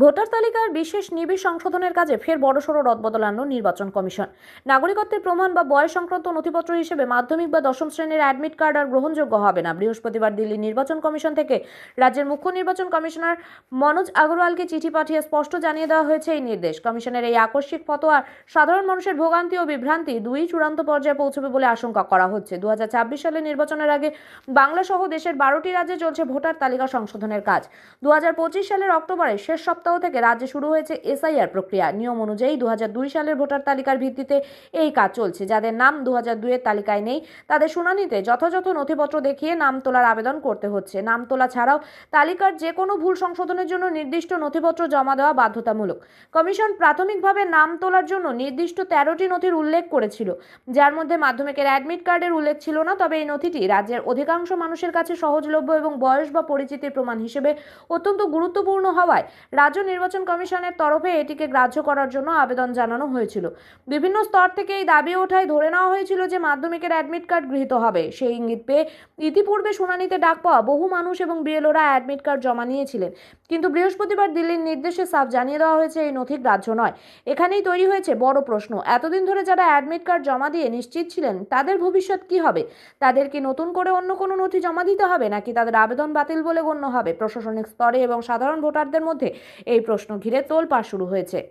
Voter তালিকার বিশেষ নিবিড় সংশোধনের কাজে ফের বড়সড় রদবদল আনল নির্বাচন কমিশন। নাগরিকত্বের প্রমাণ বা বয়স সংক্রান্ত নথিপত্র হিসেবে মাধ্যমিক বা দশম শ্রেণীর অ্যাডমিট কার্ড আর গ্রহণযোগ্য হবে না। বৃহস্পতিবার দিল্লি নির্বাচন কমিশন থেকে রাজ্যের মুখ্য নির্বাচন কমিশনার মনোজ আগরওয়ালকে চিঠি পাঠিয়ে স্পষ্ট জানিয়ে দেওয়া হয়েছে এই নির্দেশ। কমিশনের এই আকস্মিক ফতোয়া সাধারণ মানুষের ভোগান্তি ও বিভ্রান্তি দুই চূড়ান্ত পর্যায়ে পৌঁছবে বলে আশঙ্কা করা হচ্ছে। 2026 সালের নির্বাচনের আগে বাংলা সহ দেশের 12টি রাজ্যে চলছে ভোটার তালিকা সংশোধনের কাজ। 2025 সালের অক্টোবরে শেষ সপ্তাহ থেকে রাজ্যে শুরু হয়েছে এসআইআর প্রক্রিয়া। নিয়ম অনুযায়ী 2002 সালের ভোটার তালিকার ভিত্তিতে এই কাজ চলছে। যাদের নাম 2002 এর তালিকায় নেই তাদের শুনানিতে যথাযথ নথিপত্র দেখিয়ে নাম তোলার আবেদন করতে হচ্ছে। নাম তোলা ছাড়াও তালিকার যে কোনো ভুল সংশোধনের জন্য নির্দিষ্ট নথিপত্র জমা দেওয়া বাধ্যতামূলক। কমিশন প্রাথমিকভাবে নাম তোলার জন্য নির্দিষ্ট 13টি নথির উল্লেখ করেছিল, যার মধ্যে মাধ্যমিকের অ্যাডমিট কার্ডের উল্লেখ ছিল না। তবে এই নথিটি রাজ্যের অধিকাংশ মানুষের কাছে সহজলভ্য এবং বয়স বা পরিচিতির প্রমাণ হিসেবে অত্যন্ত গুরুত্বপূর্ণ হওয়ায় রাজ্য নির্বাচন কমিশনের তরফে এটিকে গ্রাহ্য করার জন্য আবেদন জানানো হয়েছিল। বিভিন্ন স্তর থেকে এই দাবি ওঠায় ধরে নেওয়া হয়েছিল যে মাধ্যমিকের অ্যাডমিট কার্ড গৃহীত হবে। সেই ইঙ্গিত পেয়ে ইতিপূর্বে শুনানিতে ডাক পাওয়া বহু মানুষ এবং বিএলওরা অ্যাডমিট কার্ড জমা নিয়েছিলেন, কিন্তু বৃহস্পতিবার দিল্লির নির্দেশে সাফ জানিয়ে দেওয়া হয়েছে এই নথি গ্রাহ্য নয়। এখানেই তৈরি হয়েছে বড় প্রশ্ন। এতদিন ধরে যারা অ্যাডমিট কার্ড জমা দিয়ে নিশ্চিত ছিলেন তাদের ভবিষ্যৎ কি হবে? তাদের কি নতুন করে অন্য কোনো নথি জমা দিতে হবে, নাকি তাদের আবেদন বাতিল বলে গণ্য হবে? প্রশাসনিক স্তরে এবং সাধারণ ভোটারদের মধ্যে এই প্রশ্ন ঘিরে তোলপাড় শুরু হয়েছে।